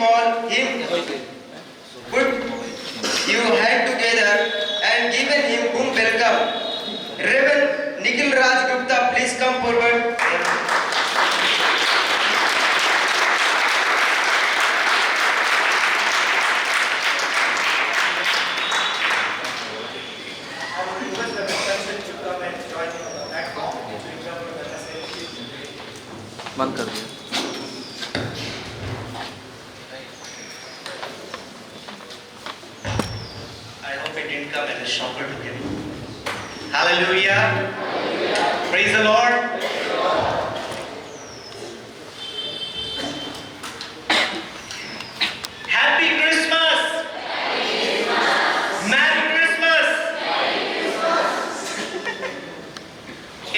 call him, put your hand together and given him warm welcome. Reverend Nikhil Raj Gupta, please come forward. बंद कर दिया। I hope it didn't come as a shocker to him. Hallelujah. Praise the Lord. Happy Christmas. Merry Christmas.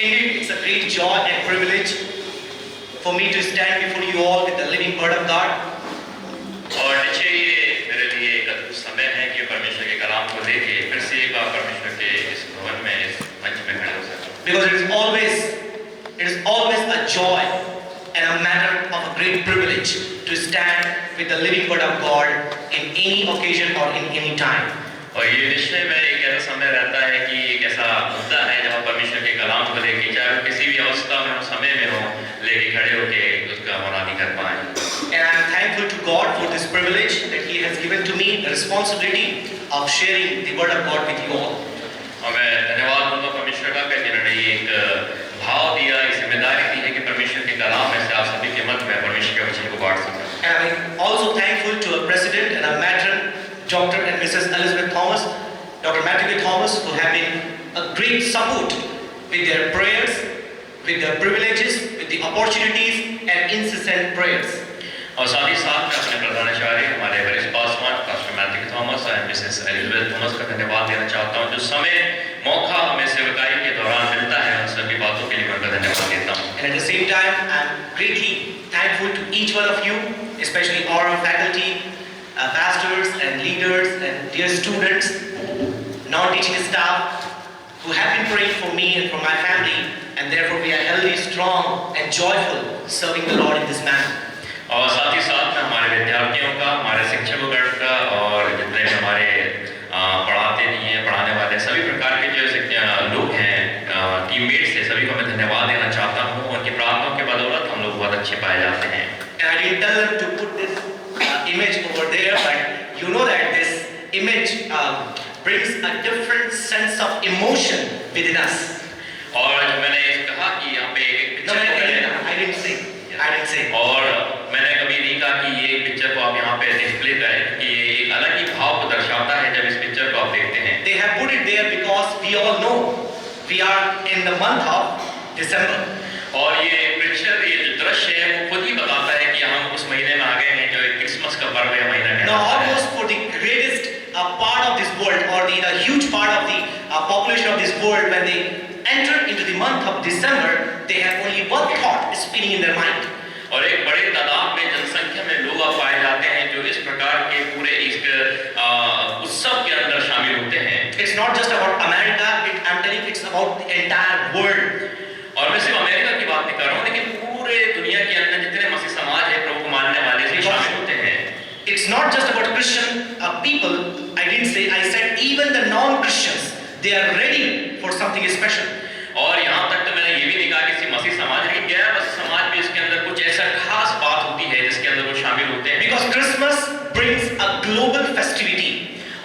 Indeed, it's a great joy and privilege for me to stand before you all with the living word of God. और निश्चय ये मेरे लिए एक अद्भुत समय है कि परमेश्वर के कलाम को लेके फिर से एक बार परमेश्वर के इस भवन में इस मंच में खड़े हो सकूं। Because it is always a joy and a matter of a great privilege to stand with the living word of God in any occasion or in any time. और ये निश्चय में एक ऐसा समय रहता है कि एक ऐसा मुद्दा है जहाँ परमेश्वर के कलाम को लेके चाहे वो किसी भी अवस्था में हो समय में हो लेके खड़े होके उसका मुनादी कर पाए। And I am thankful to God for this privilege that He has given to me the responsibility of sharing the word of God with you all. और मैं धन्यवाद दूंगा परमेश्वर का कि जिन्होंने ये एक भाव दिया, ये जिम्मेदारी दी है कि परमेश्वर के कलाम में से आप सभी के मध्य में परमेश्वर के वचन को बांट सकें। And I am also thankful to a president and a matron, Dr. and Mrs. Elizabeth Thomas, Dr. Matthew Thomas, who have been a great support with their prayers, with their privileges, with the opportunities and incessant prayers. और साथ ही साथ मैं अपने प्रधानाचार्य हमारे वरिष्ठ Paswan pastor Matthew Thomas और Mrs Elizabeth Thomas का धन्यवाद देना चाहता हूँ जो समय मौका हमें सेवकाई के दौरान मिलता है उन सभी बातों के लिए मैं उनका धन्यवाद देता हूँ। And at the same time, I am greatly thankful to each one of you, especially our faculty, pastors and leaders and dear students, non-teaching staff, who have been praying for me and for my family, and therefore we are healthy, strong and joyful serving the Lord in this manner. और साथ ही साथ में हमारे विद्यार्थियों का, हमारे शिक्षकगण का और जितने भी हमारे पढ़ाते नहीं हैं, पढ़ाने वाले सभी प्रकार के जो लोग हैं, टीममेट्स हैं, सभी को मैं धन्यवाद देना चाहता हूँ। उनकी प्रार्थनाओं के बदौलत हम लोग बहुत अच्छे पाए जाते हैं। And I didn't tell them to put this image over there, but you know that this image brings a different sense of emotion within us. और जब मैंने कहा कि यहाँ पे एक No, picture I didn't say. I didn't say. और मैंने कभी नहीं कहा कि ये पिक्चर को आप यहाँ पे डिस्प्ले करें कि ये एक अलग ही भाव को दर्शाता है जब इस पिक्चर को आप देखते हैं। They have put it there because we all know we are in the month of December. और ये पिक्चर ये जो दृश्य है वो खुद ही बताता है कि हम उस महीने में आ गए हैं जो एक क्रिसमस का पर्व या महीना Now almost for the greatest part of this world or the huge part of the population of this world, when they enter into the month of December, they have only one thought spinning in their mind. और एक बड़े तादाद में जनसंख्या में लोग आप पाए जाते हैं जो इस प्रकार के पूरे इस उत्सव के अंदर शामिल होते हैं। It's not just about America, I'm telling you, it's about the entire world. और मैं सिर्फ अमेरिका की बात नहीं कर रहा हूँ लेकिन पूरे दुनिया के अंदर जितने मसीह समाज है प्रभु को मानने वाले से शामिल होते हैं। It's not just about Christian people. I didn't say, I said even the non-Christians, they are ready for something special. और यहाँ तक तो मैंने ये भी नहीं कहा कि मसीह समाज है, गैर मसीह समाज भी इसके अंदर कुछ ऐसा खास बात होती है जिसके अंदर वो शामिल होते हैं। Because Christmas brings a global festivity.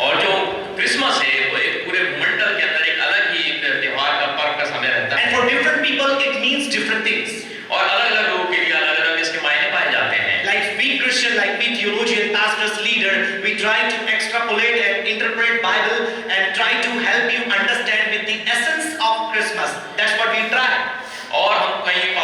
और जो क्रिसमस है वो एक पूरे मंडल के अंदर एक अलग ही एक त्योहार का पर्व का समय रहता है। And for different people it means different things. और अलग-अलग लोगों के लिए अलग-अलग इसके मायने पाए जाते हैं। Like we Christian, like we theologian, pastors, leader, we try to extrapolate and interpret Bible and try to help you understand with the essence of Christmas. That's what we try. और हम कई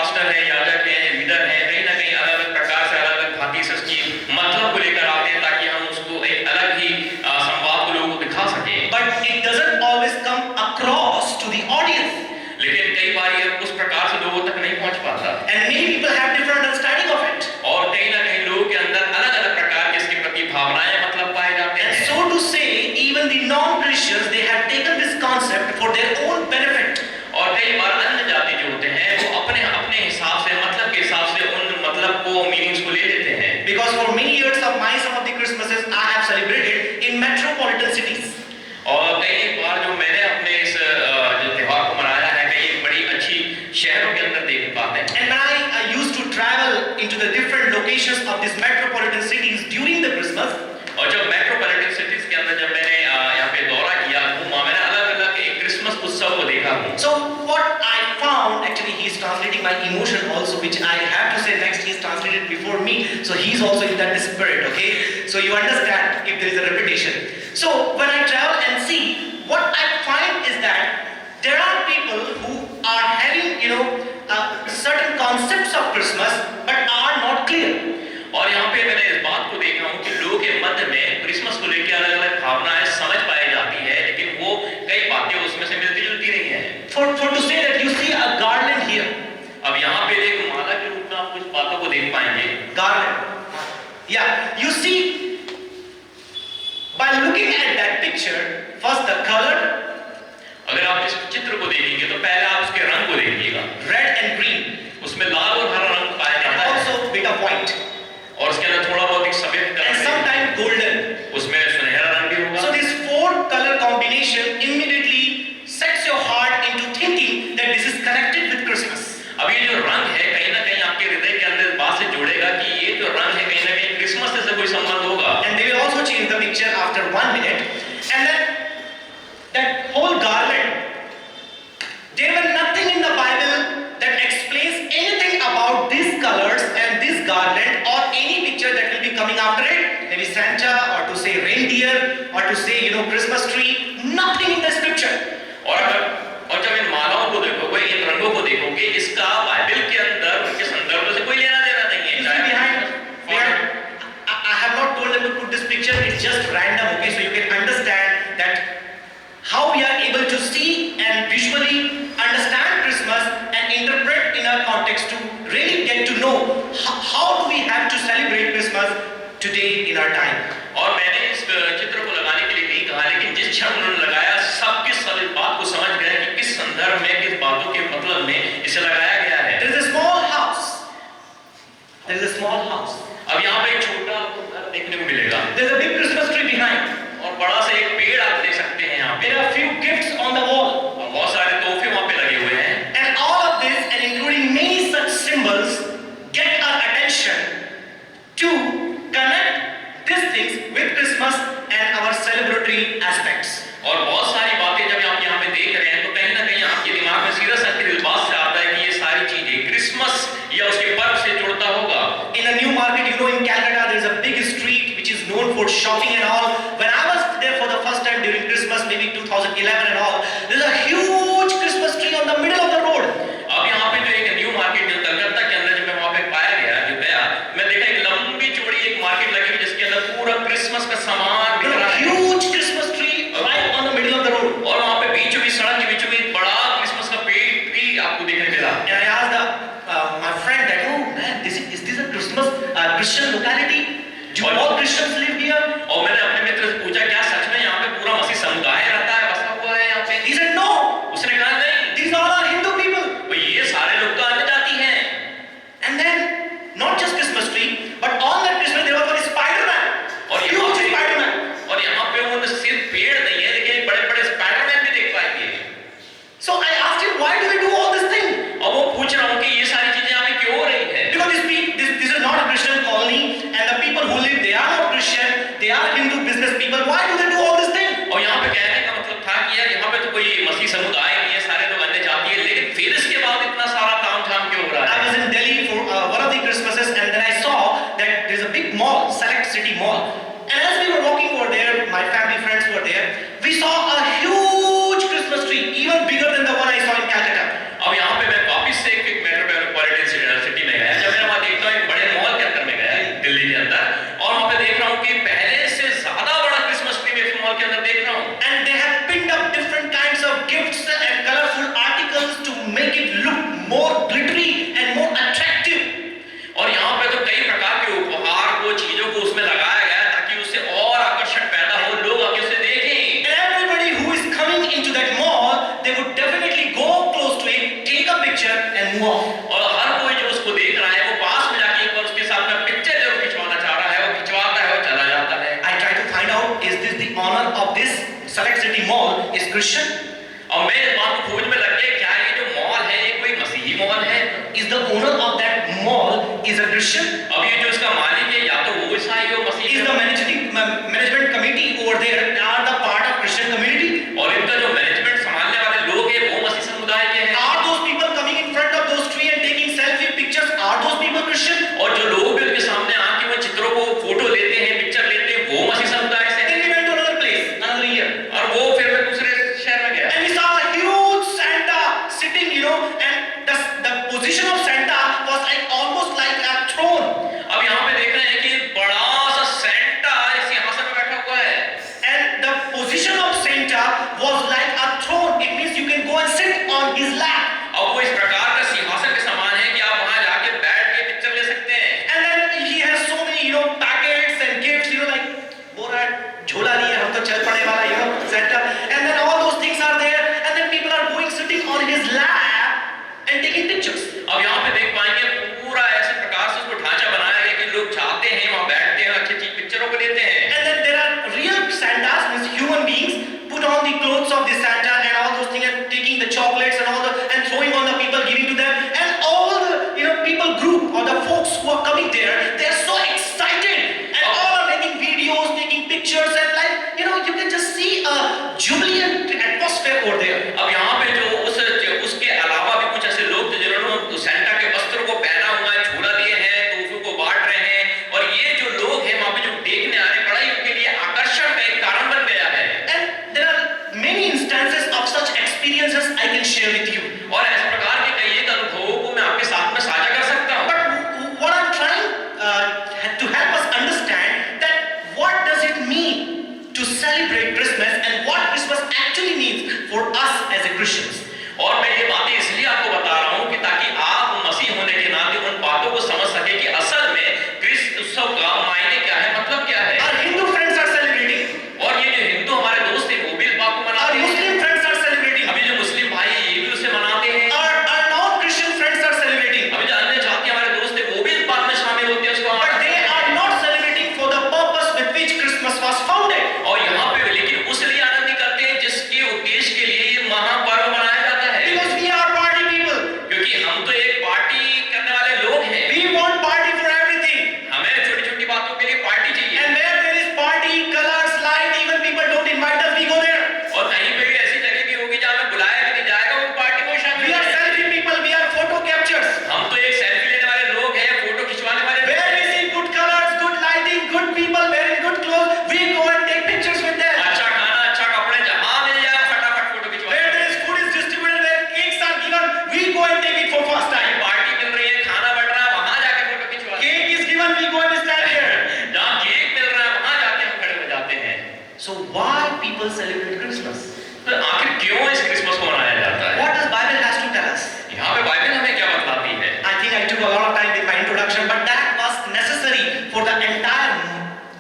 शहरों के अंदर देख पाते हैं। And when I used to travel into the different locations of these metropolitan cities during the Christmas, और जब मेट्रोपॉलिटन सिटीज के अंदर जब मैंने यहाँ पे दौरा किया, घूमा, मैंने अलग-अलग एक क्रिसमस उत्सव को देखा हूँ। so what I found, actually he is translating my emotion also, which I have to say next, he is translated before me, so he is also in that spirit, okay? So you understand if there is a repetition. So when I travel and see, what I find is that there are people who are having, certain concepts of Christmas but are not clear. और यहाँ पे मैंने इस बात को देखा हूँ कि लोगों के मध्य में क्रिसमस को लेकर अलग-अलग भावनाएं समझ पाई जाती है, लेकिन वो कई बातें उसमें से मिलती-जुलती नहीं है। For to say that you see a garland here. अब यहाँ पे एक माला के रूप में आप कुछ बातों को देख पाएंगे। Garland. Yeah, you see, by looking at that picture, first the color, अगर आप इस चित्र को देखेंगे तो पहले आप उसके रंग को देखिएगा। red and green, उसमें लाल और हरा रंग पाया and जाता है also bit of white, और उसके अंदर थोड़ा बहुत एक सफेद and sometimes golden. उसमें सुनहरा रंग भी होगा। So this four color combination immediately sets your heart into thinking that this is connected with Christmas. अब ये जो रंग है कहीं ना कहीं आपके हृदय के अंदर इस बात से जुड़ेगा कि ये जो रंग है कहीं ना कहीं क्रिसमस से कोई संबंध होगा। And they will also change the picture after 1 minute, and then that whole garland, there were nothing in the Bible that explains anything about these colors and this garland or any picture that will be coming after it, maybe Santa or to say reindeer or to say Christmas tree, nothing in the scripture. और जब इन मालाओं को देखोगे, इन रंगों को देखोगे, इसका Bible के अंदर उनके संदर्भ से कोई लेना देना नहीं है। You see behind, I have not told them to put this picture, it's just random, okay, so you can understand that how we are able to see and visually understand Christmas and interpret in our context to really get to know how do we have to celebrate Christmas today in our time. और मैंने इस चित्र को लगाने के लिए नहीं कहा, लेकिन जिस क्षण उन्होंने लगाया, सबके सब इस बात को समझ गए कि किस संदर्भ में, किस बातों के मतलब में इसे लगाया गया है। There is a small house. There is a small house. अब यहाँ पे एक छोटा घर देखने को मिलेगा। There is a big Christmas tree behind. और बड़ा सा एक पेड़ आप देख सकते हैं यहाँ पे। There are few gifts on the wall. और बहुत सारे तोहफे वहाँ पे लगे हुए हैं। And all of this, and including many such symbols, get our attention to connect these things with Christmas and our celebratory aspects. और बहुत सारी बातें जब आप यहाँ पे देख रहे हैं तो कहीं ना कहीं आपके दिमाग में सीधा संकेत इस बात से आता है कि ये सारी चीजें क्रिसमस या उसके पर्व से जुड़ता होगा। In a new market, in Calcutta, there is a big street which is known for shopping and all. When I was there for the first time during Christmas, maybe 2011 and all, there is a huge Christmas tree on the middle of the road. अब यहाँ पे जो एक new market जो कलकत्ता के अंदर जब मैं वहाँ पे मैं देखा एक लंबी चौड़ी एक मार्केट लगी हुई जिसके अंदर पूरा क्रिसमस का सामान बिक रहा है। Huge Christmas tree right on the middle of the road. और वहाँ पे बीचों बीच सड़क के बीचों बीच बड़ा क्रिसमस का पेड़ भी आपको देखने मिला। And I asked my friend that, oh man, is this a Christmas Christian locality? Do all Christians live here? और मैंने अपने मित्र से पूछा क्या सच में यहाँ पे पूरा मसीह समुदाय रहता है, बसा हुआ है यहाँ पे? He said no. उसने कहा नहीं। These all are Hindu people. तो ये सारे लोग तो अन्य जाति हैं। And then not just Christmas tree, but on that Christmas there was a Spider-Man. और huge Spider-Man. और यहाँ पे वो सिर्फ पेड़ नहीं है, लेकिन बड़े-बड़े स्पाइडरमैन भी देख पाएंगे। So I asked him, why do they do all this thing? और वो पूछ रहा हूँ कि ये सारी चीजें यहाँ पे क्यों हो रही हैं? Because this is not a Christian colony, and the people who live, they are not Christian, they are Hindu business people. Why do they do all this thing? और यहाँ पे कहने का मतलब था कि यार यहाँ पे तो कोई मसीह समुदाय नहीं है, सारे लोग अन्य जाति है, लेकिन फिर इसके बाद इतना सारा तामझाम क्यों हो रहा है? I was in Delhi for one of the Christmases, and then I saw that there is a big mall, Select City Mall. And as we were walking over there, my family friends were there, we saw a huge Christmas tree, even bigger than the one I saw in Calcutta. अब यहाँ पे मैं वापस से एक metropolitan city में गया, जब मैं वहाँ देखता हूँ एक बड़े मॉल के अंदर में गया दिल्ली के अंदर, और वहाँ पे देख रहा हूँ कि पहले से ज्यादा बड़ा क्रिसमस ट्री मैं मॉल के अंदर देख रहा हूँ। And they have pinned up different kinds of gifts and colorful articles to make it look more glittery and more attractive. और यहाँ पे तो कई प्रकार के उपहार को चीजों को उसमें लगाया गया है ताकि उससे और आकर्षण पैदा हो, लोग आगे उसे देखें। And everybody who is coming into that mall, they would definitely go close to it, take a picture and move off. और हर कोई जो उसको देख रहा है वो पास में जाके एक बार उसके साथ में पिक्चर जरूर खिंचवाना चाह रहा है, वो खिंचवाता है, वो चला जाता है। I try to find out, is this the owner of this Select City Mall is Christian? और मैं इस बात को खोज में लग गया क्या ये जो मॉल है ये कोई मसीही is the owner of that mall is a Christian? अब ये जो इसका मालिक है या तो वो ईसाई हो मसीह Is है, the management committee over there are the part of Christian community? और इनका जो मैनेजमेंट संभालने वाले लोग हैं वो मसीह समुदाय के हैं, Are those people coming in front of those trees and taking selfie pictures? Are those people Christian? और जो लोग भी उनके सामने आके वो चित्रों को फोटो लेते हैं, पिक्चर लेते हैं, वो मसीह समुदाय से हैं। Then we went to another place, another year. और वो फिर मैं दूसरे शहर में गया And we saw a huge Santa sitting, and the position of Santa was almost like a throne. अब यहाँ पे देख रहे हैं कि बड़ा सा सेंटा इस सिंहासन में बैठा हुआ है, And the position of Santa was like a throne. It means you can go and sit on his lap. अब वो इस प्रकार का सिंहासन के समान है कि आप वहां जाके बैठ के पिक्चर ले सकते हैं। And then he has so many, packets and gifts, like, बोरा झोला लिए हम तो चल पड़े वाला, Santa. And then all those things are there. And then people are going sitting on his lap and taking pictures. अब यहाँ पे देख पाएंगे पूरा ऐसे प्रकार से उसको ढांचा बनाया गया कि लोग जाते हैं वहां बैठते हैं, अच्छी अच्छी पिक्चरों को लेते हैं। And then there are real Santas, means human beings, put on the clothes of the Santa and all those things and taking the chocolates and throwing on the people, giving to them. And all the people group or the folks who are coming there, they are so excited and all are making videos, taking pictures and you can just see a jubilant atmosphere over there. अब यहाँ पे जो उसके अलावा भी कुछ ऐसे लोग थे जिन्होंने सेंटा के वस्त्रों को पहना हुआ है, झूला लिए हैं, तोहफों को बांट रहे हैं, और ये जो लोग हैं वहाँ पे जो देखने आ रहे हैं, बड़ा ही उनके लिए आकर्षण का एक कारण बन गया है। And there are many instances of such experiences I can share with you. और इस प्रकार के कई एक अनुभवों को मैं आपके साथ में साझा कर सकता हूँ। But what I'm trying to help us understand that what does it mean to celebrate Christmas and what Christmas actually means for us as a Christians. और मैं ये बातें इसलिए आपको बता रहा हूँ कि ताकि आप मसीह होने के नाते उन बातों को समझ सके कि असल में क्रिस्त उत्सव का मायने क्या है, मतलब क्या है। Our Hindu friends are celebrating. और ये जो हिंदू हमारे दोस्त हैं वो भी इस बात को Our मनाते हैं। Muslim friends are celebrating. अभी जो मुस्लिम भाई हैं ये भी उसे मनाते हैं। Our non-Christian friends are celebrating. अभी जो अन्य जाति हमारे दोस्त हैं वो भी इस बात में शामिल होते हैं, उसको But they are not celebrating for the purpose with which Christmas was founded. और यहाँ पे लेकिन उस लिए आनंद नहीं करते हैं जिसके उद्देश्य के लिए ये महापर्व मनाया जाता है। Because we are party people. क्योंकि हम तो एक पार्टी करने वाले लोग हैं। We want party for everything. हमें छोटी-छोटी बातों के लिए पार्टी चाहिए। And where there is party, colors, light, even people don't invite us, we go there. और कहीं पे भी ऐसी जगह भी होगी जहाँ में बुलाया भी नहीं जाएगा, वो पार्टी में शामिल We are होंगे। selfie people, we are photo captures. हम तो एक सेल्फी लेने वाले लोग हैं, फोटो खिंचवाने वाले लोग Where हैं। we see good colors, good lighting, good people wearing good clothes, we go and take pictures with them. अच्छा खाना, अच्छा कपड़े जहाँ मिल जाए फटाफट फोटो खिंचवाते Where हैं। there is food is distributed, where cakes are given, we go and take it for first time. Party मिल रही है, खाना बट रहा है, वहाँ जाके फोटो खिंचवाते हैं। Cake is given, we go and stand here. जहाँ केक मिल रहा है वहाँ जाके हम खड़े हो जाते हैं। So why people celebrate Christmas? तो आखिर क्यों इस क्रिसमस को मनाया जाता है? What does Bible has to tell us? यहाँ पे बाइबल हमें क्या बतलाती है? I think I took a lot of time with my introduction, but that was necessary for the entire,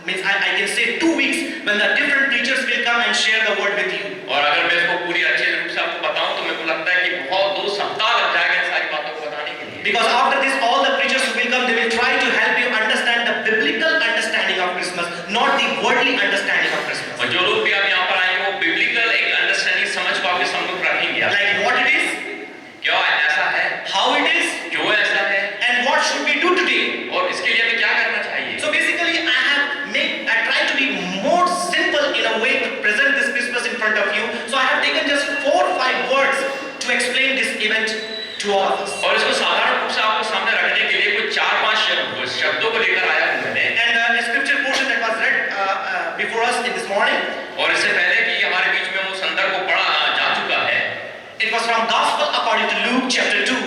means I can say 2 weeks when the different preachers will come and share the word with you. और अगर मैं इसको पूरी अच्छे रूप से आपको बताऊं तो मेरे को लगता है कि बहुत 2 सप्ताह लग जाएगा इन सारी बातों को बताने के लिए। Because after this, all the preachers who will come, they will try to help you understand the biblical understanding of Christmas, not the worldly understanding of Christmas. और जो लोग भी आप यहाँ पर आएंगे वो बिब्लिकल एक अंडरस्टैंडिंग समझ को आपके सम्मुख रखेंगे। Like what it is, क्या ऐसा है, how it is, क्यों ऐसा है, and what should we do today. और इसके लिए हमें क्या करना चाहिए। So basically, I try to be more simple in a way to present this Christmas in front of you. So I have taken just 4 or 5 words to explain this event to all of us. और इसको साधारण रूप से आपको सामने रखने के लिए कुछ 4-5 शब्दों को लेकर आया हूं मैंने। And a scripture portion that was read before us in this morning. और इससे पहले कि हमारे बीच में वो संदर्भ को पढ़ा जा चुका है। It was from Gospel according to Luke chapter 2,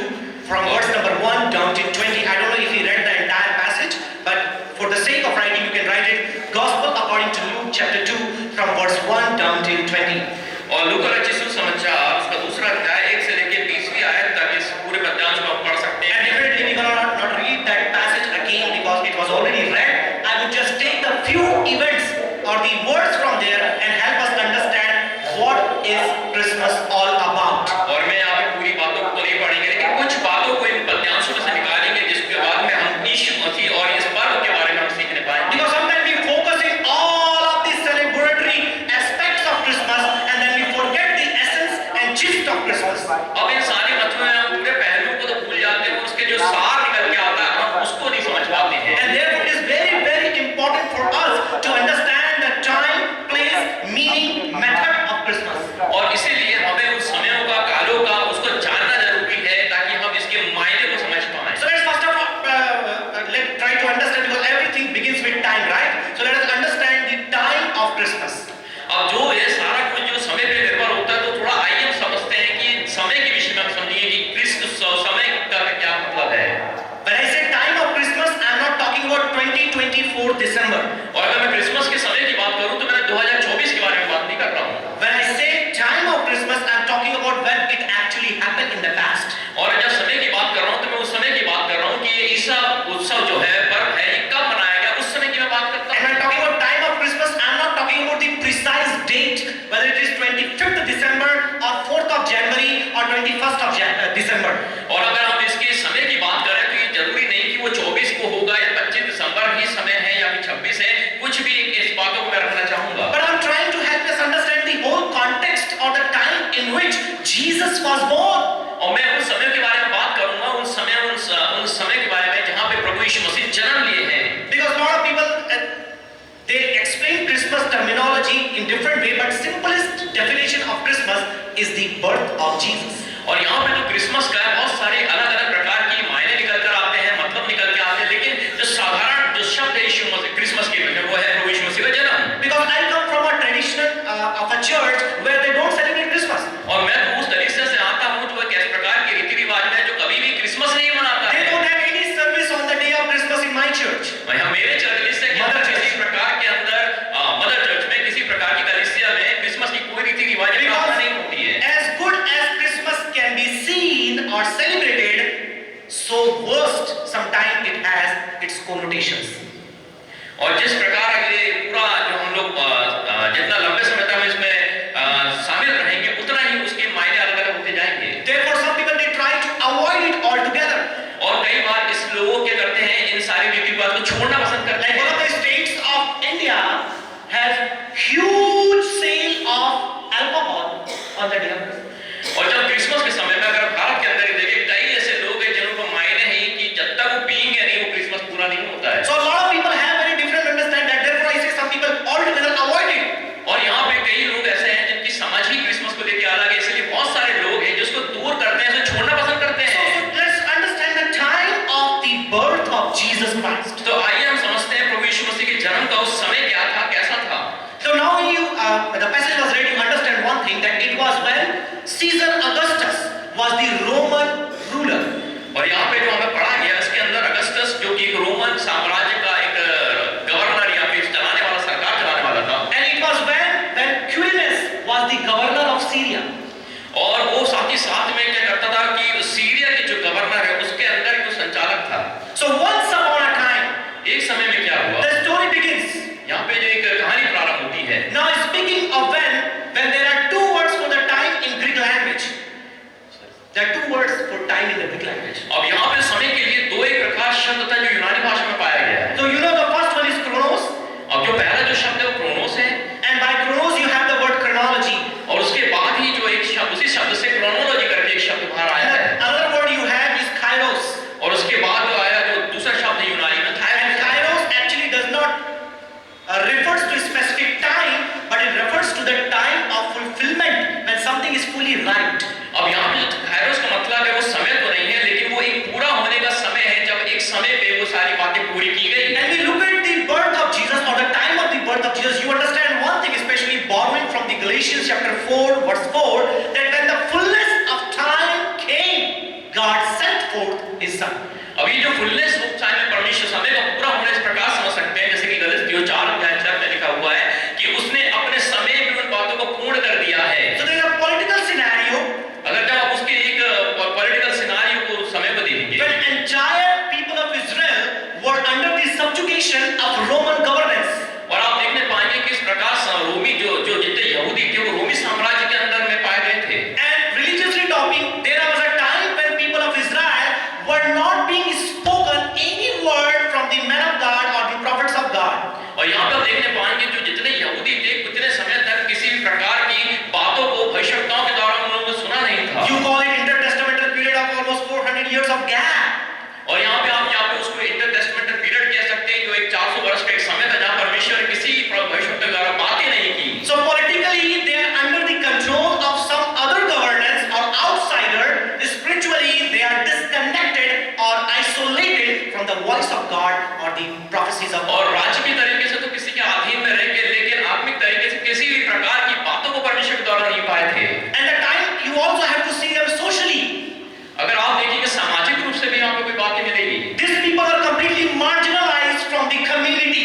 from verse number 1 down to 20. I don't know if you read the entire passage, but for the sake of writing, you can write it. Gospel according to Luke chapter 2, from verse 1 down to 20. और लूका रचित सुसमाचार उसका दूसरा अध्याय 1 से लेकर 20वीं आयत तक इस पूरे पद्यांश को आप पढ़ सकते And हैं। definitely we cannot not read that passage again because it was already read. I would just take the few events or the words from there and help us understand what is Christmas all about. और मैं यहाँ पे पूरी बातों को तो नहीं पढ़ेंगे लेकिन कुछ बातों को इन 24th December. और अगर मैं क्रिसमस के समय की बात करूं तो मैं 2024 के बारे में बात नहीं कर रहा हूं। When I say time of Christmas, I'm talking about when it actually happened in the past. और जब समय की बात कर रहा हूं तो मैं उस समय की बात कर रहा हूं कि ये ईसा उत्सव जो है पर्व है ये कब मनाया गया, उस समय की मैं बात करता And हूं। when I'm talking about time of Christmas, I'm not talking about the precise date, whether it is 25th December or 4th of January or 21st of December. और अगर हम इसके समय की बात करें तो ये जरूरी नहीं कि वो 24 को होगा या 25 दिसंबर ही समय है या फिर 26 है, कुछ भी इस बातों को मैं रखना चाहूंगा। But I'm trying to help us understand the whole context or the time in which Jesus was born. और मैं उस समय के बारे में बात करूंगा, उन समय के बारे में जहां पे प्रभु यीशु मसीह जन्म लिए हैं। Because a lot of people they explain Christmas terminology in different way, but simplest definition of Christmas is the birth of Jesus. और यहाँ पे जो क्रिसमस का है बहुत सारे अलग-अलग प्रकार की मायने निकल कर आते हैं, मतलब निकल के आते हैं, लेकिन जो साधारण जो शब्द है यीशु मसीह क्रिसमस के में वो है प्रभु यीशु मसीह का जन्म। Because I come from a tradition of a church where they don't celebrate Christmas. और मैं तो उस तरीके से आता हूँ जो एक ऐसे प्रकार के रीति रिवाज में जो कभी भी क्रिसमस नहीं मनाता They है। don't have any service on the day of Christmas in my church. यहाँ मेरे कलीसिया के अंदर किसी प्रकार के अंदर मदर चर्च में किसी प्रकार की कलीसिया में क्रिसमस की कोई रीति रिवाज प्रार्थना नहीं होती है। As good as Christmas can be seen or celebrated, so worst sometimes it has its connotations. और जिस प्रकार ये पूरा जो हम लोग जितना लंबे समय तक हम इसमें शामिल रहेंगे उतना ही उसके मायने अलग-अलग होते जाएंगे। Therefore, some people they try to avoid it altogether. और कई बार इस लोग क्या करते हैं, इन सारी रीति रिवाज को छोड़ना पसंद करते Like हैं। one of the states of India has huge sale of alcohol on the day of Christmas. और जब क्रिसमस के समय में अगर भारत के अंदर ही देखें, कई ऐसे लोग हैं जिनको मायने हैं कि जब तक वो पिएंगे नहीं वो क्रिसमस पूरा नहीं होता है। So a lot of people have very different understanding. That therefore I say some people altogether avoid it. और यहाँ पे कई लोग ऐसे हैं जिनकी समझ ही क्रिसमस को लेके अलग है, इसलिए बहुत सारे लोग हैं जिसको दूर करते हैं, इसे छोड़ना पसंद करते So हैं। let's understand the time of the birth of Jesus Christ. तो आइए हम समझते हैं प्रभु यीशु मसीह के जन्म का उस समय क्या था, कैसा था। So now the passage was ready to understand one thing, that it was when Caesar Augustus was the Roman ruler. और यहाँ पे जो हमें पढ़ा गया इसके अंदर अगस्टस जो कि एक रोमन साम्राज्य का एक गवर्नर या फिर चलाने वाला, सरकार चलाने वाला था। And it was when Quirinius was the governor of Syria. और वो साथ ही साथ में क्या करता था कि सीरिया के जो गवर्नर है उसके अंदर जो संचालक था। So once upon a time, एक समय में क्या हुआ, the story begins. यहाँ पे जो एक कहानी प्रारंभ होती है। Now speaking of when there are two words for the time in Greek language. There are two words for time in the Greek language. अब यहाँ पे समय के लिए दो एक प्रकार शब्द था जो यूनानी भाषा में पाया गया है। So you know the first one is chronos, अब जो पहला जो शब्द है वो क्रोनोस है, and by chronos you have the word chronology. और उसके बाद ही जो एक शब्द उसी शब्द से क्रोनोलॉजी करके एक शब्द बाहर आया है। And another word you have is kairos. और उसके बाद जो आया जो दूसरा शब्द है यूनानी में And kairos actually does not refers to a specific time, but it refers to the time of fulfillment when something is fully right. अब यहाँ पे जो काइरोस का मतलब है वो समय तो नहीं है, लेकिन वो एक पूरा होने का समय है जब एक समय पे वो सारी बातें पूरी की गई। And we look at the birth of Jesus or the time of the birth of Jesus, you understand one thing, especially borrowing from the Galatians chapter 4 verse 4, that when the fullness of time came, God sent forth His Son. अब ये जो fullness of time में परमेश्वर समय का पूरा होने इस प्रकार समझ सकते हैं, जैसे कि गलतियों 4:4 में लिखा हुआ है कि उसने अपने समय में उन बातों को पूर्ण कर दिया है। So there is a political scenario अगर जब आप उसके एक पॉलिटिकल सिनेरियो को समय को देखेंगे, when entire people of Israel were under the subjugation of Roman governance. और आप देखने पाएंगे कि इस प्रकार रोमी जो जितने यहूदी थे वो रोमी साम्राज्य के अंदर में पाए गए थे। And religiously talking, there was a time when people of Israel were not being spoken any word from the men of God or the prophets of God. और यहाँ पे आप देखने पाएंगे जो जितने यहूदी थे उतने समय तक किसी भी प्रकार की बातों को भविष्यवक्ताओं के द्वारा उन लोगों ने सुना नहीं था। You call it intertestamental period of almost 400 years of gap. और यहाँ पे उसको इंटरटेस्टमेंटल पीरियड कह सकते हैं, जो एक 400 वर्ष का एक समय था जहाँ परमेश्वर ने किसी भविष्यवक्ता के द्वारा बातें नहीं की। So politically they are under the control of some other governance or outsider. Spiritually they are disconnected or isolated from the voice of God or the prophecies of God. और राज्य की तरीके से तो किसी के अधीन में रहेंगे, लेकिन आत्मिक तरीके से किसी भी प्रकार की बातों को परमेश्वर के द्वारा नहीं पाए थे। And the time you also have to see them socially. अगर आप देखेंगे सामाजिक रूप से भी आपको कोई बातें मिलेगी। These people are completely marginalized from the community.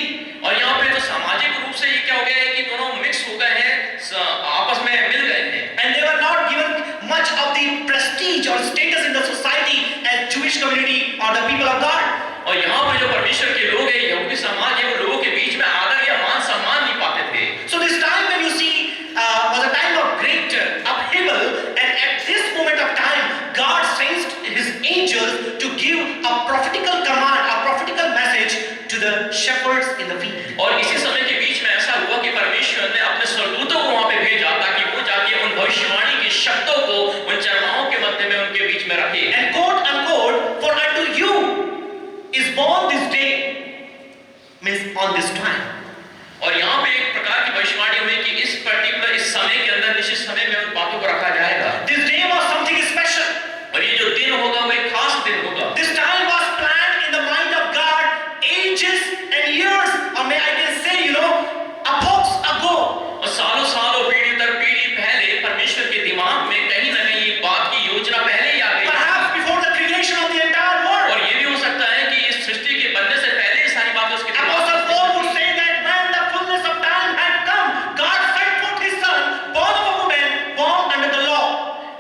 or the people of God. और यहाँ पे जो परमेश्वर के लोग हैं, यहूदी समाज है, वो लोगों के बीच में आदर या मान सम्मान नहीं पाते थे। So this time when you see was a time of great upheaval, and at this moment of time, God sends His angels to give a prophetical command, a prophetical message to the shepherds in the field. और इसी समय के बीच में ऐसा हुआ कि परमेश्वर ने अपने स्वर्गदूतों को वहां पे भेजा ताकि वो जाके उन भविष्यवाणी के शब्दों को उन चरवाहों के मध्य में उनके बीच में रखे। And quote unquote, for unto you is born this day, means on this time. और यहाँ पे एक प्रकार की भविष्यवाणी हुई कि इस पर्टिकुलर इस समय के अंदर निश्चित समय में उन बातों को रखा जाएगा। This day was something special. और ये जो दिन होगा वो एक खास दिन होगा। This time was planned in the mind of God ages and years, or may I can say, epochs ago. और सालों सालों पीढ़ी दर पीढ़ी पहले परमेश्वर के दिमाग में कहीं ना कहीं ये बात की योजना पहले ही आ गई। Perhaps before the creation of the entire world. और ये भी हो सकता है कि इस सृष्टि के बनने से पहले ये सारी बातें उसके दिमाग में Apostle Paul would say that when the fullness of time had come, God sent forth His Son, born of a woman, born under the law.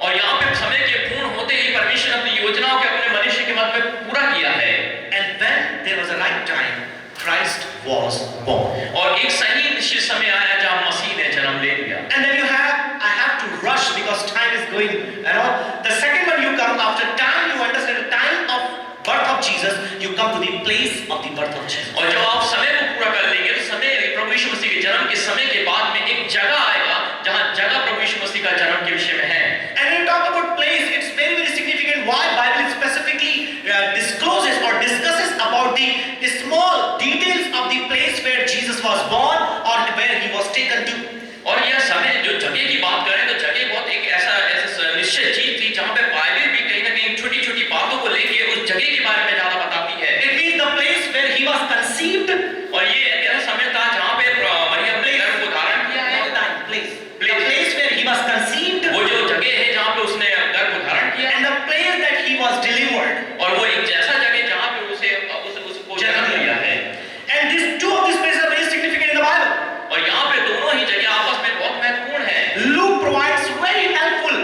और यहाँ पे समय के पूर्ण होते ही परमेश्वर ने अपनी योजनाओं के अपने मनुष्य के मध्य में पूरा किया है। And when there was a right time, Christ was born. और एक सही निश्चित समय आया जहाँ मसीह ने जन्म ले लिया। And then I have to rush because time is going. The second one you come after time, you understand the time of birth of Jesus, you come to the place of the birth of Jesus. और जब आप समय को पूरा कर लेंगे तो समय प्रभु यीशु मसीह के जन्म के समय के बाद में एक जगह आएगा जहाँ जगह प्रभु यीशु मसीह का जन्म के विषय में है। And when you talk about place, it's very very significant why Bible specifically discloses or discusses about the small details of the place where Jesus was born or where He was taken to. और यह समय जो जगह की बात करें तो जगह बहुत एक ऐसा निश्चित चीज थी जहाँ पे बाइबल भी कहीं ना कहीं छोटी छोटी बातों को लेके उस जगह के बारे में ज्यादा बताती है। It means the place where He was conceived. और ये एक ऐसा समय था जहाँ पे मरियम ने गर्भ को धारण किया है। The place where He was conceived. वो जो जगह है जहाँ पे उसने गर्भ को धारण किया। And the place that He was delivered. और वो एक ऐसा जगह जहाँ पे उसको जन्म लिया है। And these two of these places are very significant in the Bible. और यहाँ पे दोनों ही जगह आपस में बहुत महत्वपूर्ण है। Luke provides very helpful,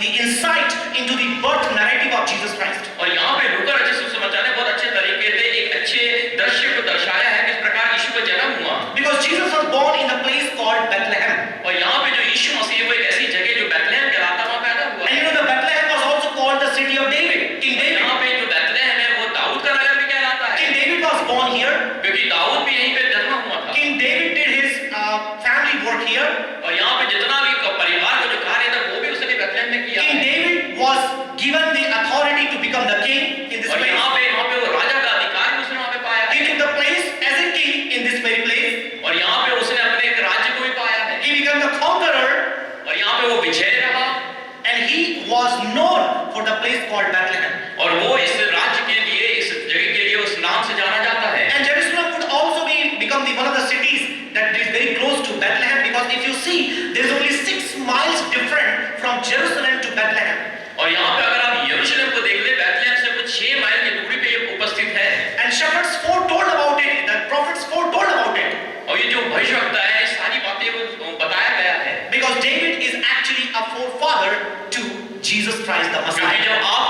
the insight into the birth narrative of Jesus Christ. और यहाँ पे लूका रचित सुसमाचार ने बहुत अच्छे तरीके से एक अच्छे दृश्य को दर्शाया है किस प्रकार यीशु का जन्म हुआ। Because Jesus was born in the place called Bethlehem. और यहाँ पे जो यीशु मसीह वो एक ऐसी जगह जो बैतलहम कहलाता वहाँ पैदा हुआ। And the Bethlehem was also called the city of David. King David. यहाँ पे जो बैतलहम है वो दाऊद का नगर भी कहलाता है। King David was born here. क्योंकि दाऊद भी यहीं पे जन्म हुआ था। King David did his family work here. और यहाँ पे जितना भी परिवार का जो कार्य था वो भी उसने बैतलहम में किया। King David was given the authority to become the king in this और place. यहाँ पे वो राजा का अधिकार भी उसने वहाँ पे पाया He है। took the place as a king in this very place. और यहाँ पे उसने अपने एक राज्य को भी पाया है। He became the conqueror. और यहाँ पे वो विजय रहा। And he was known for the place called Bethlehem. और वो इस राज्य के लिए इस जगह के लिए उस नाम से जाना जाता है। And Jerusalem would also become one of the cities that is very close to Bethlehem, because if you see, there is only 6 miles different from Jerusalem to Bethlehem. और यहाँ पे अगर आप यरूशलेम को देख ले, बैतलहम से कुछ 6 माइल की दूरी पे ये उपस्थित है। And shepherds foretold about it, the prophets foretold about it. और ये जो भविष्यवक्ता है, सारी बातें वो बताया गया है। Because David is actually a forefather to Jesus Christ the क्योंकि Messiah. जब आप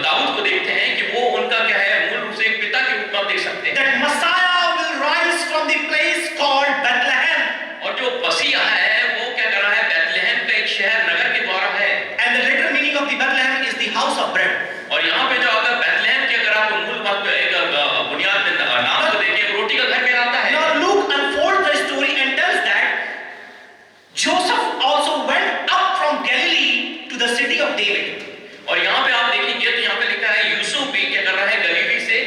दाऊद को देखते हैं कि वो उनका क्या है, मूल रूप से एक पिता के रूप में आप देख सकते हैं। That Messiah will rise from the place called Bethlehem. और जो मसीहा है वो क्या कर रहा है, बैतलहम का एक शहर नगर के द्वारा है। And the literal meaning of the Bethlehem is the house of bread. और यहाँ पे जो अगर बैतलहम की अगर आप मूल बात पे एक बुनियाद में नाम को देखें, रोटी का घर कहलाता है। Now Luke unfolds the story and tells that Joseph also went up from Galilee to the city of David. और यहाँ पे आप देखेंगे तो यहाँ पे लिखा है यूसुफ भी क्या कर रहा है, गलीली से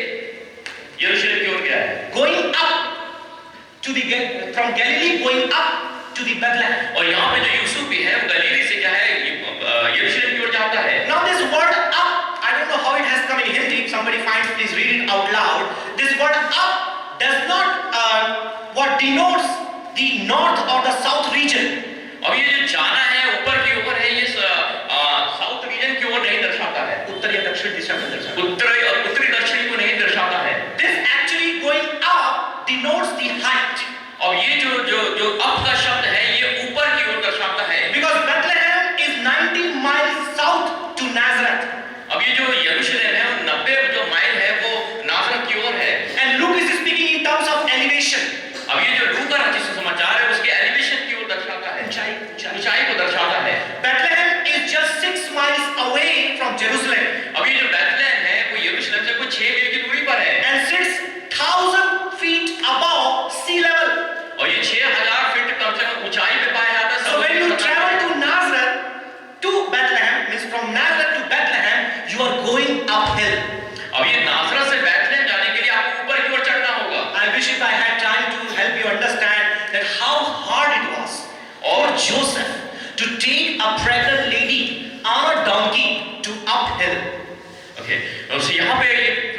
यरूशलेम की ओर गया है। Going up to from Galilee, going up to the Bethlehem. और यहाँ पे जो यूसुफ भी है वो गलीली से क्या है, यरूशलेम की ओर जाता है। Now this word up, I don't know how it has come in Hindi. If somebody finds, please read it out loud. This word up does not what denotes the north or the south region. अब ये जो जाना है ऊपर की ओर है, ये south region की ओर नहीं दर्शाता है, उत्तर या दक्षिण दिशा में दर्शाता है। उत्तरी दक्षिणी को नहीं दर्शाता है। This actually going up denotes the height. और ये जो अप का शब्द है ये ऊपर की ओर दर्शाता है। Because Bethlehem is 90 miles south to Nazareth. अब ये जो यरूशलेम है वो uphill. अब ये नासरत से बैतलहम जाने के लिए आपको ऊपर की ओर चढ़ना होगा। I wish if I had time to help you understand that how hard it was for Joseph to take a pregnant lady on a donkey to uphill. Okay, तो यहाँ पे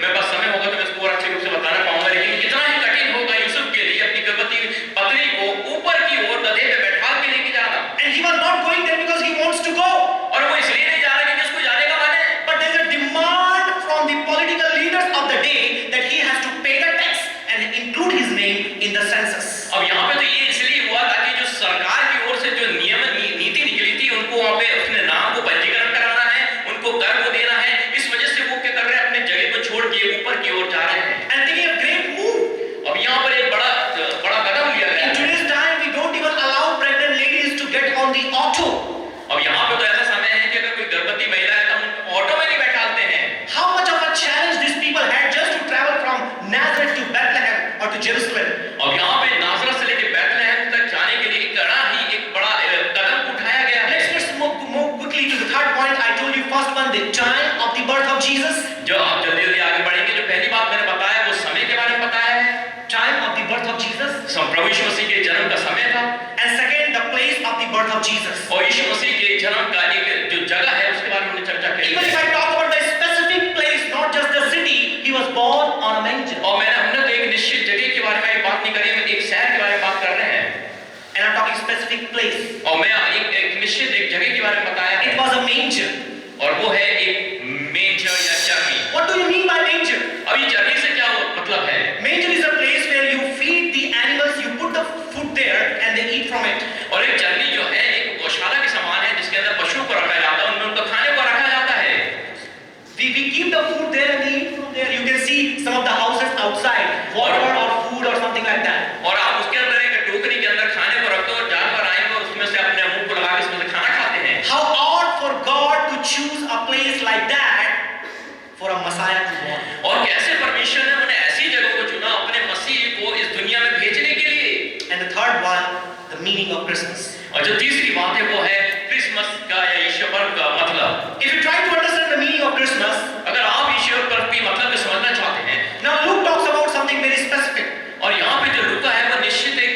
मेरे पास समय होगा तो मैं इसको और अच्छे रूप से बताना पाऊंगा, लेकिन कितना ही कठिन होगा यूसुफ के लिए अपनी गर्भवती पत्नी को ऊपर की ओर गधे पे बैठा के लेके जाना। And he was not going there because he wants to go. और वो इसलिए नहीं जा रहा क्योंकि उसको जाने का मन है। But there is a demand from the political leaders of the day that he has to pay the tax and include his name in the census. अब यहाँ पे तो ये इसलिए हुआ ताकि जो सरकार की ओर से जो नीति निकली थी उनको वहाँ पे अपने नाम को पंजीकरण कराना है, उनको कर को देना है, इस वजह से वो क्या कर रहे हैं, अपने जगह को छोड़ के ऊपर की ओर जा रहे हैं। And taking a great move. अब यहाँ पर एक बड़ा कदम लिया गया In है। today's time, we don't even allow pregnant ladies to get on the auto. अब यहाँ पे तो ऐसा समय है कि अगर कोई गर्भवती महिला है तो हम ऑटो में नहीं बैठाते हैं। How much of a challenge these people had just to travel from Nazareth to Bethlehem or to Jerusalem. अब यहाँ पे नासरत से लेके बैतलहम तक जाने के लिए एक बड़ा कदम उठाया गया है। Let's move quickly to the third point. I told you first one, the time of the birth of Jesus. जो आप जल्दी आगे बढ़ेंगे, जो पहली बात मैंने बताया वो समय के बारे में बताया है। Time of the birth of Jesus. प्रभु यीशु मसीह के जन्म का समय था। And second, the place of the birth of Jesus. और यीशु मसीह के जन्म का एक जो जगह है उसके बारे में हमने चर्चा की Even if I है। talk about the specific place, not just the city, he was born on a manger. और हमने तो एक निश्चित जगह के बारे में बात नहीं करी, हम एक शहर के बारे में बात कर रहे हैं। And I'm talking specific place. और मैं एक निश्चित एक जगह के बारे में बताया है। It was a manger. और वो है एक मेंजर या चरनी। What do you mean by manger? अब ये चरनी से क्या मतलब है? Manger is a place where you feed the animals, you put the food there and they eat from it. और एक चरनी जो है एक गौशाला के समान है जिसके अंदर पशुओं को रखा जाता है, उनमें उनको खाने को रखा जाता है। We keep the food there and they eat from there. You can see some of the houses outside, water or food or something like that. और आप उसके अंदर एक टोकरी के अंदर खाने को रखते हो और जानवर आएंगे और उसमें से अपने मुंह को लगा के उसमें से खाना खाते हैं। How odd for God to choose a place like that for a Messiah to born. और कैसे परमेश्वर ने उन्हें ऐसी जगह को चुना अपने मसीह को इस दुनिया में भेजने के लिए। And the third one, the meaning of Christmas. और जो तीसरी बात है वो है क्रिसमस का या ईश्वर पर्व का मतलब। If you try to understand the meaning of Christmas, अगर आप ईश्वर पर्व की मतलब को समझना चाहते हैं, now Luke talks about something very specific. और यहाँ पे जो लूका है वो निश्चित एक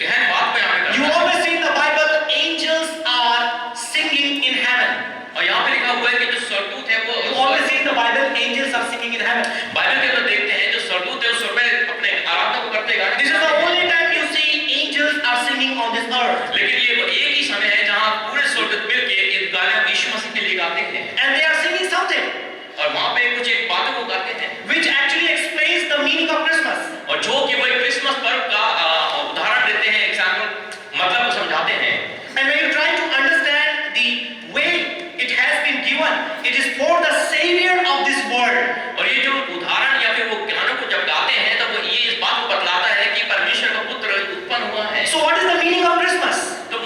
गहन बात को यहाँ पे You करता है। always see in the Bible, angels are singing in heaven. और यहाँ पे लिखा हुआ है कि जो स्वर्गदूत है वो You always see in the Bible, angels are singing in heaven. Bible के अंदर देखते हैं जो स्वर्गदूत है स्वर्ग में अपने आराधना को करते हैं। This is the only time you see angels are singing on this earth. लेकिन ये एक ही समय है जहाँ पूरे स्वर्गदूत मिलके इस गाने यीशु मसीह के लिए गाते हैं। And they are singing something और वहाँ पे कुछ एक बातों को गाते हैं which actually explains the meaning of Christmas. और जो कि वो क्रिसमस पर्व का उदाहरण देते हैं, एग्जाम्पल मतलब को समझाते हैं। And when you try to understand the way it has been given, it is for the Savior of this world. और ये जो उदाहरण या फिर वो गानों को जब गाते हैं तब वो ये इस बात को बतलाता है कि परमेश्वर का पुत्र उत्पन्न हुआ है। So what is the meaning of Christmas? तो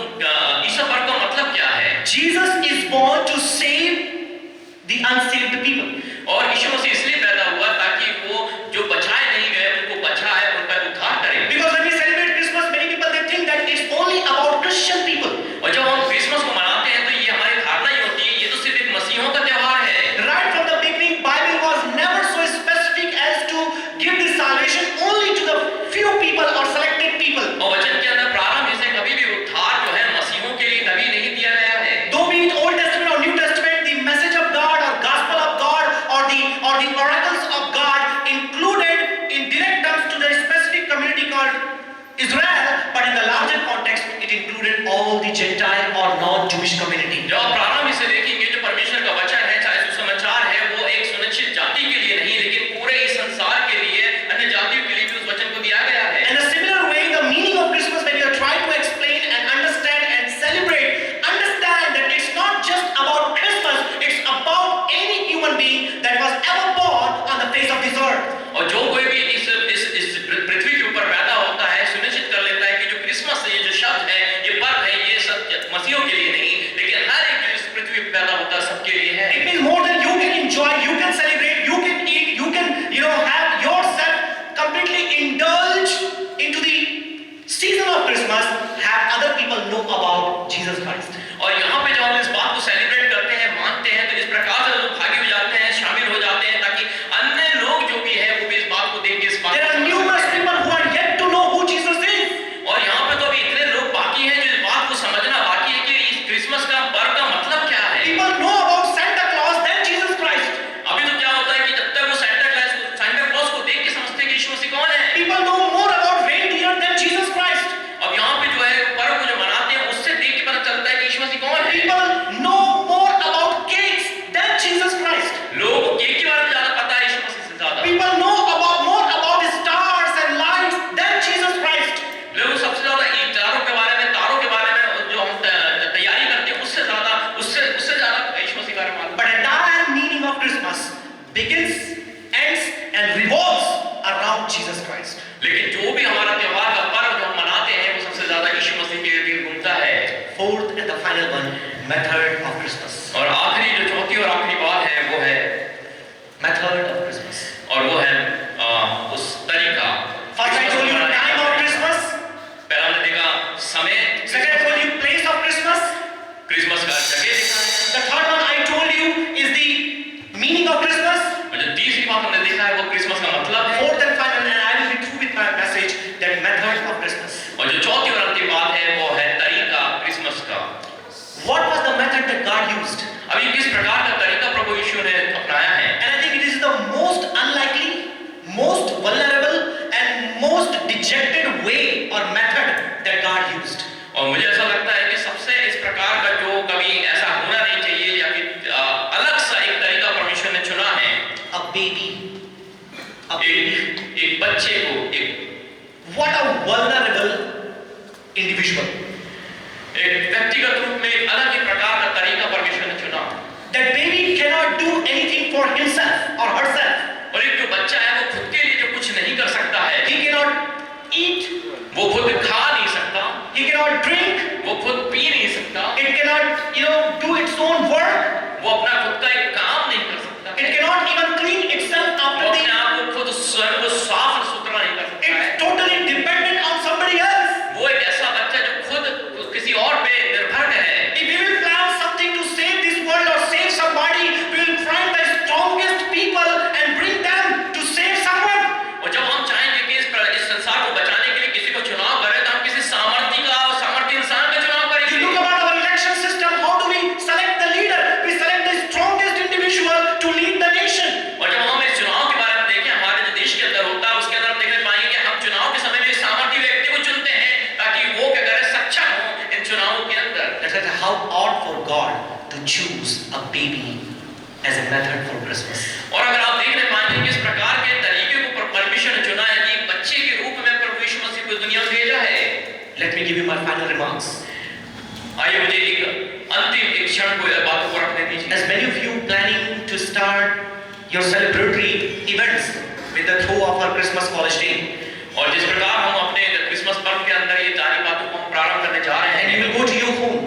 ईश्वर पर्व का मतलब क्या है? Jesus is born to save the unsaved people. और यीशु मसीह इसलिए पैदा हुआ ताकि वो जो बचाए नहीं गए उनको बचाए, उनका उद्धार करे। Because when we celebrate Christmas, many people they think that it's only about Christian people. और जब हम क्रिसमस को मनाते हैं तो ये हमारी धारणा ही होती है ये तो सिर्फ एक मसीहों का त्योहार है। Right from the beginning, Bible was never so specific as to give this salvation only to the few people or selected people. और वचन के अंदर प्रारंभ से कभी भी उद्धार जो है मसीहों के लिए कभी नहीं दिया गया है। Though be it Old Testament or New Testament, the message of God or gospel of God or the oracles of God included in direct terms to the specific community called Israel, but in the larger context, it included all the Gentile or non-Jewish community. जब आप प्रारंभ से देखेंगे जो परमेश्वर का वचन है, चाहे सुसमाचार है, वो एक सुनिश्चित जाति के लिए नहीं लेकिन पूरे इस संसार के लिए, अन्य जातियों के लिए भी उस वचन को दिया गया है। In a similar way, the meaning of Christmas, when you are trying to explain and understand and celebrate, understand that it's not just about Christmas, it's about any human being that was ever born on the face of this earth. और जो कोई भी इस पृथ्वी के ऊपर पैदा होता है सुनिश्चित कर लेता है कि जो क्रिसमस ये जो शब्द है ये पर्व है ये सब मसीहों के लिए नहीं लेकिन हर एक जो इस पृथ्वी पे पैदा होता है सबके लिए है। It means more than you can enjoy, you can celebrate, you can eat, you can have yourself completely indulge into the season of Christmas, have other people know about Jesus Christ. और यहाँ पे जब हम इस बात को celebrate करते हैं मानते हैं तो इस प्रकार से लोग भागी हो जाते हैं begins, ends, and revolves around Jesus Christ. लेकिन जो भी हमारा त्योहार का पर्व जो हम मनाते हैं वो सबसे ज्यादा यीशु मसीह के इर्द-गिर्द घूमता है। Fourth and the final one, method of Christmas. और आखिरी जो चौथी और आखिरी बात है वो है Method of Christmas. और वो है उस तरीका। First I told you time of Christmas. पहला हमने देखा समय। Second I told you place of Christmas. Christmas का जगह देखा है। The third one I told you is the meaning of Christmas. और जो तीसरी बात हमने देखा है वो क्रिसमस का मतलब है। Fourth and final, and I will be through with my message, that method of Christmas. और जो चौथी और अंतिम बात है वो है तरीका क्रिसमस का। What was the method that God used? अभी किस प्रकार का तरीका प्रभु यीशु ने अपनाया है? And I think it is the most unlikely, most vulnerable, and most dejected way or method that God used. और मुझे ऐसा लगता है कि सबसे इस प्रकार का जो कभी ऐसा होना नहीं चाहिए या फिर अलग सा एक तरीका परमेश्वर ने चुना है। A baby. A baby. एक बच्चे को एक What a vulnerable individual. एक व्यक्तिगत रूप में एक अलग ही प्रकार का तरीका परमेश्वर ने चुना। That baby cannot do anything for himself or herself. और एक जो बच्चा है वो खुद के लिए जो कुछ नहीं कर सकता है। He cannot eat. वो खुद खा नहीं सकता। He cannot drink. वो खुद पी नहीं सकता। It cannot, do its own work. वो अपना खुद का एक काम नहीं कर सकता। It cannot even clean itself वो after अपने the. आप को खुद स्वयं को साफ और सुथरा नहीं कर सकता है। It's totally dependent on somebody else. वो एक ऐसा बच्चा जो खुद किसी और पे निर्भर है। If we will plan something to save this world or save somebody, we will find the strongest people and bring them to save someone. और जब हम चाहेंगे कि इस संसार को बचाने के लिए किसी को चुनाव करें तो हम किसी सामर्थ्य इंसान का चुनाव You करेंगे। look about our election system. How do we select the leader? We select the strongest individual to lead the nation. और जब हम इस चुनाव के बारे में देखें हमारे जो देश के अंदर होता है उसके अंदर हम देखने पाएंगे कि हम चुनाव के समय में इस सामर्थ्य व्यक्ति को चुनते हैं ताकि वो क्या करे सक्षम हो इन चुनावों के अंदर। That's how odd for God to choose a baby as a method for Christmas. और अगर आप देखने पाएंगे कि इस प्रकार के तरीके को परमेश्वर ने चुना है कि एक बच्चे के रूप में प्रभु यीशु मसीह को दुनिया में भेजा है। Let me give you my final remarks. आइए मुझे एक अंतिम एक क्षण को बातों को रखने दीजिए। As many of you planning to start your celebratory events with the throw of our Christmas college day, और जिस प्रकार हम अपने क्रिसमस पर्व के अंदर ये सारी बातों को हम प्रारंभ करने जा रहे and you हैं, will go to your home,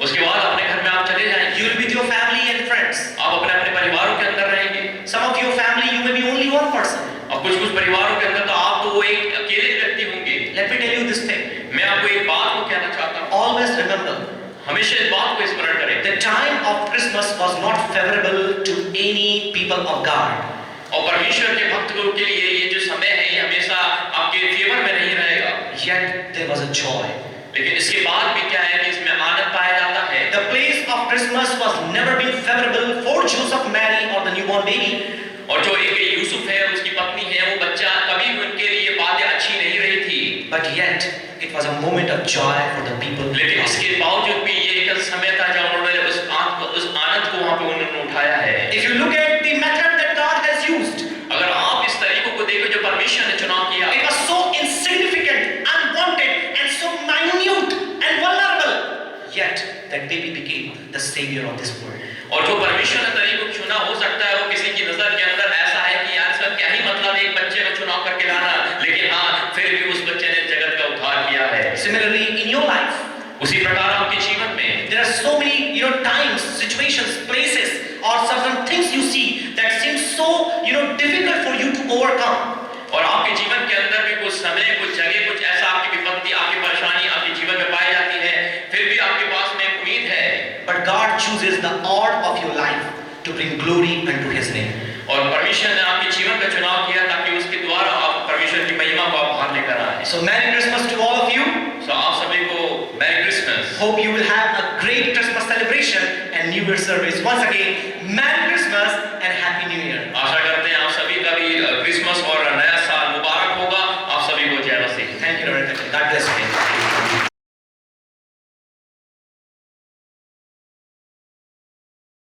उसके बाद अपने घर में आप चले जाएंगे। you will be with your family and friends. आप अपने अपने परिवारों के अंदर रहेंगे। Some of your family, you may be only one person. और कुछ परिवारों के अंदर तो आप तो वो एक अकेले व्यक्ति होंगे। Let me tell you this thing. मैं आपको एक बात को कहना चाहता हूँ, Always remember, हमेशा इस बात को स्मरण करें। the time of Christmas was not favorable to any people of God. और परमेश्वर के भक्तों के लिए ये जो समय है ये हमेशा आपके फेवर में नहीं रहेगा। Yet there was a joy. लेकिन इसके बाद भी क्या है कि इसमें आनंद पाया जाता है। The place of Christmas was never been favorable for Joseph, Mary, or the newborn baby. और जो एक यूसुफ है उसकी पत्नी है वो बच्चा कभी भी उनके लिए बातें अच्छी नहीं रही थी। But yet it was a moment of joy for the people. लेकिन इसके बावजूद भी ये एक समय था जब उन्होंने उस आनंद को वहाँ पे उन्होंने उठाया है। If you look at the method that God has used, अगर आप इस तरीकों को देखो जो परमेश्वर ने चुनाव किया, it was so insignificant, unwanted, and so minute and vulnerable. Yet that baby became the savior of this world. और जो परमेश्वर ने तरीकों चुना हो सकता है वो किसी की नजर के अंदर ऐसा है कि यार इसका क्या ही मतलब एक बच्चे को चुनाव करके लाना, लेकिन हाँ फिर भी उस बच्चे ने जगत का उद्धार किया है। Similarly, in your life, उसी प्रकार आपके जीवन में there are so many, times, situations, places, or certain things you see that seem so, difficult for you to overcome. और आपके जीवन के अंदर भी कुछ समय कुछ जगह कुछ ऐसा आपकी विपत्ति आपकी परेशानी आपके जीवन में पाई जाती है, फिर भी आपके पास में एक उम्मीद है। But God chooses the odd of your life to bring glory unto His name. और परमेश्वर ने आपके जीवन का चुनाव किया ताकि उसके द्वारा आप परमेश्वर की महिमा को आप बाहर लेकर आए। So Merry Christmas to all of you. So आप सभी को merry Christmas. Hope you will have a great Christmas celebration and New Year service. Once again,